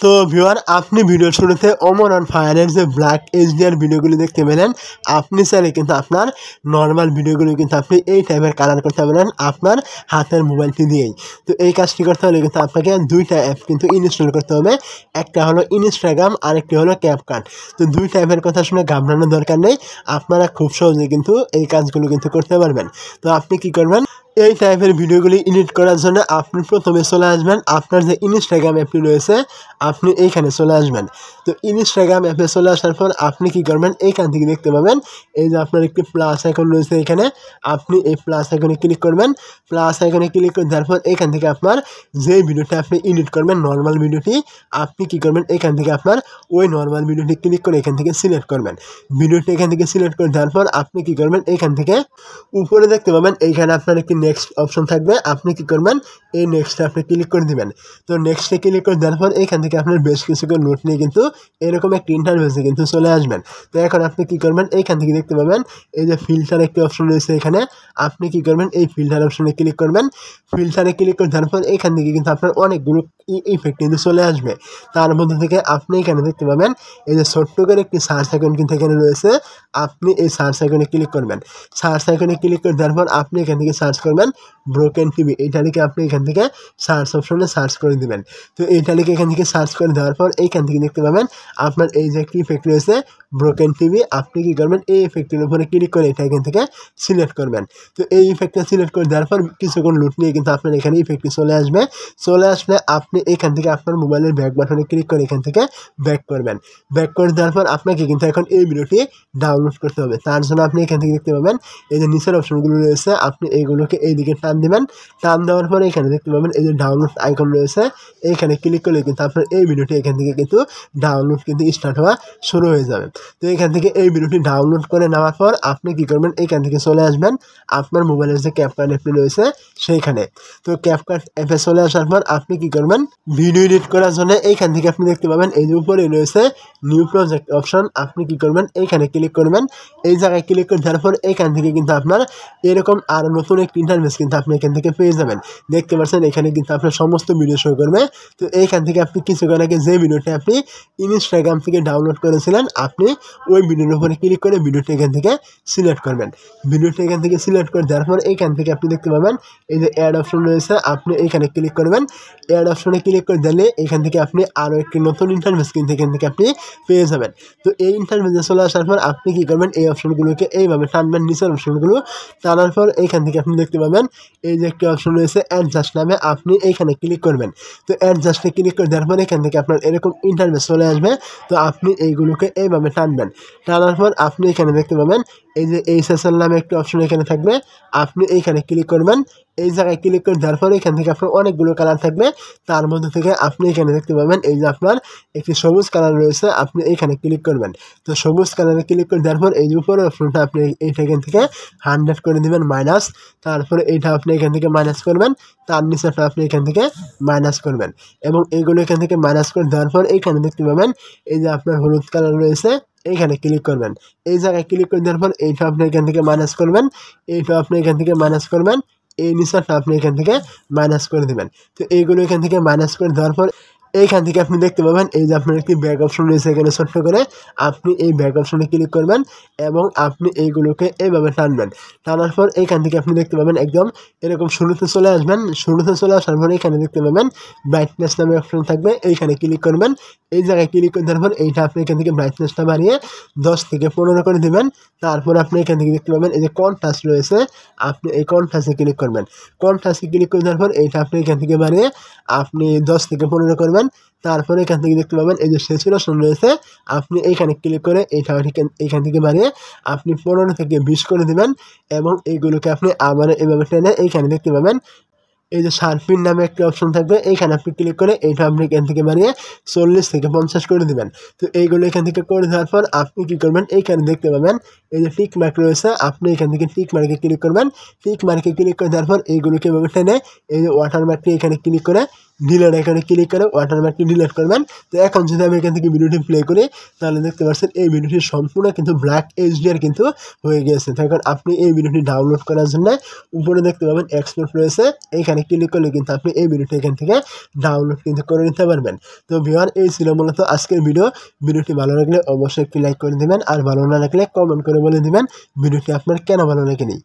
তো ভিউয়ার আপনি ভিডিওর শুরুতে ওমর অন ফায়ারের যে ব্ল্যাক এইচডিআর ভিডিওগুলি দেখতে পেলেন, আপনি চাইলে কিন্তু আপনার নর্মাল ভিডিওগুলো কিন্তু আপনি এই টাইপের কালার করতে পারেন আপনার হাতের মোবাইলটি দিয়েই। তো এই কাজটি করতে হলে কিন্তু আপনাকে দুইটা অ্যাপ কিন্তু ইনস্টল করতে হবে। একটা হলো ইনস্টাগ্রাম, আরেকটি হলো ক্যাপকাট। তো দুইটা অ্যাপের কথা শুনে ঘাবড়ানোর দরকার নেই, আপনারা খুব সহজেই কিন্তু এই কাজগুলো কিন্তু করতে পারবেন। তো আপনি কি করবেন, এই টাইপের ভিডিওগুলি এডিট করার জন্য আপনি প্রথমে চলে আসবেন আপনার যে ইনস্টাগ্রাম অ্যাপটি রয়েছে, আপনি এইখানে চলে আসবেন। তো ইনস্টাগ্রাম অ্যাপে চলে আসার পর আপনি কি করবেন, এইখান থেকে দেখতে পাবেন এই যে আপনার একটি প্লাস আইকন রয়েছে, এখানে আপনি এই প্লাস আইকনে ক্লিক করবেন। প্লাস আইকনে ক্লিক করে দেওয়ার পর এখান থেকে আপনার যে ভিডিওটা আপনি এডিট করবেন নর্মাল ভিডিওটি, আপনি কি করবেন এখান থেকে আপনার ওই নর্মাল ভিডিওটি ক্লিক করে এখান থেকে সিলেক্ট করবেন। ভিডিওটি এখান থেকে সিলেক্ট করে দেওয়ার পর আপনি কি করবেন, এখান থেকে উপরে দেখতে পাবেন এইখানে আপনার একটি নেক্সট অপশন থাকবে, আপনি কি করবেন এই নেক্সটে আপনি ক্লিক করে দিবেন। তো নেক্সটে ক্লিক করে দেওয়ার পর এখান থেকে আপনার বেশ কিছু নোট নিয়ে কিন্তু এরকম একটি ইন্টারফেসে কিন্তু চলে আসবেন। তো এখন আপনি কি করবেন, এইখান থেকে দেখতে পাবেন এই যে ফিল্টার একটি অপশন রয়েছে, এখানে আপনি কি করবেন এই ফিল্টার অপশনে ক্লিক করবেন। ফিল্টারে ক্লিক করে দেওয়ার পর এখান থেকে কিন্তু আপনার অনেকগুলো ইফেক্ট কিন্তু চলে আসবে। তার মধ্যে থেকে আপনি এখানে দেখতে পাবেন এই যে ছোট্ট করে একটি সার্চ আইকন কিন্তু এখানে রয়েছে, আপনি এই সার্চ আইকনে ক্লিক করবেন। সার্চ আইকনে ক্লিক করে দেওয়ার পর আপনি এখান থেকে সার্চ করবেন ব্রোকেন টিভি, এইটা লিখে আপনি এখান থেকে সার্চ অপশনে সার্চ করে দিবেন। তো এইটা লিখে এখান থেকে সার্চ করে দেওয়ার পর এইখান থেকে দেখতে পাবেন আপনার এই যে একটি ইফেক্ট রয়েছে ব্রোকেন টিভি, আপনি কি করবেন এই ইফেক্টের উপরে ক্লিক করে এটা এখান থেকে সিলেক্ট করবেন। তো এই ইফেক্টটা সিলেক্ট করে দেওয়ার পর কিছুক্ষণ লুট নিয়ে কিন্তু আপনার এখানে ইফেক্টটি চলে আসবে। চলে আসলে আপনি এখান থেকে আপনার মোবাইলের ব্যাক বাটনে ক্লিক করে এখান থেকে ব্যাক করবেন। ব্যাক করে দেওয়ার পর আপনাকে কিন্তু এখন এই ভিডিওটি ডাউনলোড করতে হবে। তার জন্য আপনি এখান থেকে দেখতে পাবেন এই যে নিচের অপশনগুলো রয়েছে, আপনি এইগুলোকে এইদিকে টান দিবেন। টান দেওয়ার পরে এখানে দেখতে পাবেন এই যে ডাউনলোড আইকন রয়েছে, এইখানে ক্লিক করলে কিন্তু আপনার এই ভিডিওটি এখান থেকে কিন্তু ডাউনলোড কিন্তু স্টার্ট হওয়া শুরু হয়ে যাবে। তো এখান থেকে এই ভিডিওটি ডাউনলোড করে নেওয়ার পর আপনি কি করবেন, এইখান থেকে চলে আসবেন আপনার মোবাইলের যে ক্যাপকাট অ্যাপটি রয়েছে সেইখানে। তো ক্যাপকাট অ্যাপে চলে আসার পর আপনি কি করবেন, ভিডিও এডিট করার জন্য এইখান থেকে আপনি দেখতে পাবেন এই যে উপরে রয়েছে নিউ প্রজেক্ট অপশন, আপনি কি করবেন এইখানে ক্লিক করবেন। এই জায়গায় ক্লিক করে দেওয়ার পর এইখান থেকে কিন্তু আপনার এরকম আরও নতুন একটি ইন্টারফেস কিন্তু আপনি এখান থেকে পেয়ে যাবেন। দেখতে পাচ্ছেন এখানে কিন্তু আপনার সমস্ত ভিডিও শো করবে। তো এইখান থেকে আপনি কিছুক্ষণ আগে যে ভিডিওটি আপনি ইনস্টাগ্রাম থেকে ডাউনলোড করেছিলেন, আপনি ওই ভিডিওর উপরে ক্লিক করে ভিডিওটি এখান থেকে সিলেক্ট করবেন। ভিডিওটি এখান থেকে সিলেক্ট করে দেওয়ার পর এইখান থেকে আপনি দেখতে পাবেন এই যে অ্যাড অপশন রয়েছে, আপনি এইখানে ক্লিক করবেন। অ্যাড অপশনে ক্লিক করে দিলে এখান থেকে আপনি আরও একটি নতুন ইন্টারফেস কিন্তু এখান থেকে আপনি পেয়ে যাবেন। তো এই ইন্টারফেসে চলে আসার পর আপনি কি করবেন, এই অপশনগুলোকে এইভাবে টানবেন, নিচের অপশনগুলো টানার পর এইখান থেকে আপনি দেখতে পাবেন এই যে একটি অপশন রয়েছে অ্যাডজাস্ট নামে, আপনি এইখানে ক্লিক করবেন। তো অ্যাডজাস্টে ক্লিক করে দেওয়ার পর এখান থেকে আপনার এরকম ইন্টারফেস চলে আসবে। তো আপনি এইগুলোকে এইভাবে টানবেন। টানার পর আপনি এখানে দেখতে পাবেন এই যে এইচএসএল নামে একটি অপশন এখানে থাকবে, আপনি এইখানে ক্লিক করবেন। এই জায়গায় ক্লিক করে দেওয়ার পরে এখান থেকে আপনার অনেকগুলো কালার থাকবে, তার মধ্যে থেকে আপনি এখানে দেখতে পাবেন এই যে আপনার একটি সবুজ কালার রয়েছে, আপনি এইখানে ক্লিক করবেন। তো সবুজ কালারে ক্লিক করে দেওয়ার পর এই যে উপরের অপশনটা আপনি এইটা এখান থেকে 100 করে দেবেন মাইনাস, তারপরে এইটা আপনি এখান থেকে মাইনাস করবেন, তার নিচেটা আপনি এখান থেকে মাইনাস করবেন এবং এইগুলো এখান থেকে মাইনাস করে দেওয়ার পর এইখানে দেখতে পাবেন এই যে আপনার হলুদ কালার রয়েছে, এইখানে ক্লিক করবেন। এই জায়গায় ক্লিক করে দেওয়ার পর এইটা আপনি এখান থেকে মাইনাস করবেন, এইটা আপনি এখান থেকে মাইনাস করবেন, এই নিচেরটা আপনি এখান থেকে মাইনাস করে দেবেন। তো এইগুলো এখান থেকে মাইনাস করে দেওয়ার পর এইখান থেকে আপনি দেখতে পাবেন এই যে আপনার একটি ব্যাক অপশন রয়েছে এখানে ছোট্ট করে, আপনি এই ব্যাক অপশনে ক্লিক করবেন এবং আপনি এইগুলোকে এইভাবে টানবেন। টানার পর এইখান থেকে আপনি দেখতে পাবেন একদম এরকম শুরুতে চলে আসবেন। শুরুতে চলে আসার পর এখানে দেখতে পাবেন ব্রাইটনেস নামে অপশন থাকবে, এইখানে ক্লিক করবেন। এই জায়গায় ক্লিক করে দেওয়ার পর এইটা আপনি এখান থেকে ব্রাইটনেসটা বাড়িয়ে 10 থেকে 15 করে দেবেন। তারপর আপনি এখান থেকে দেখতে পাবেন এই যে কন্ট্রাস্ট রয়েছে, আপনি এই কন্ট্রাস্টে ক্লিক করবেন। কন্ট্রাস্টে ক্লিক করে দেওয়ার পর এইটা আপনি এখান থেকে বাড়িয়ে আপনি 10 থেকে 15 করবেন। তারপরে এখান থেকে দেখতে পাবেন এই যে স্যাচুরেশন রয়েছে, আপনি এইখানে ক্লিক করে এইটা এইখান থেকে বাড়িয়ে আপনি 15 থেকে 20 করে দেবেন এবং এইগুলোকে আপনি আবার এভাবে টেনে এইখানে দেখতে পাবেন এই যে শার্পিন নামে একটা অপশন থাকবে, এইখানে আপনি ক্লিক করে এইটা আপনি এখান থেকে বাড়িয়ে 40 থেকে 50 করে দেবেন। তো এইগুলো এখান থেকে করে দেওয়ার পর আপনি কী করবেন, এইখানে দেখতে পাবেন এই যে টিক মার্ক রয়েছে, আপনি এখান থেকে টিক মার্কে ক্লিক করবেন। টিক মার্কে ক্লিক করে দেওয়ার পর এইগুলোকে এভাবে টেনে এই যে ওয়াটার মার্কটি এখানে ক্লিক করে ডিলেট এখানে ক্লিক করে ওয়াটারমার্কটি ডিলিট করবেন। তো এখন যদি আমি এখান থেকে ভিডিওটি প্লে করি তাহলে দেখতে পাচ্ছেন এই ভিডিওটি সম্পূর্ণ কিন্তু ব্ল্যাক এইচডিআর কিন্তু হয়ে গিয়েছে। তো এখন আপনি এই ভিডিওটি ডাউনলোড করার জন্য উপরে দেখতে পাবেন এক্সপোর্ট রয়েছে, এইখানে ক্লিক করলে কিন্তু আপনি এই ভিডিওটি এখান থেকে ডাউনলোড কিন্তু করে নিতে পারবেন। তো ভিউয়ার এই ছিল মূলত আজকের ভিডিওটি ভালো লাগলে অবশ্যই একটি লাইক করে দেবেন, আর ভালো না লাগলে কমেন্ট করে বলে দেবেন ভিডিওটি আপনার কেন ভালো লাগেনি।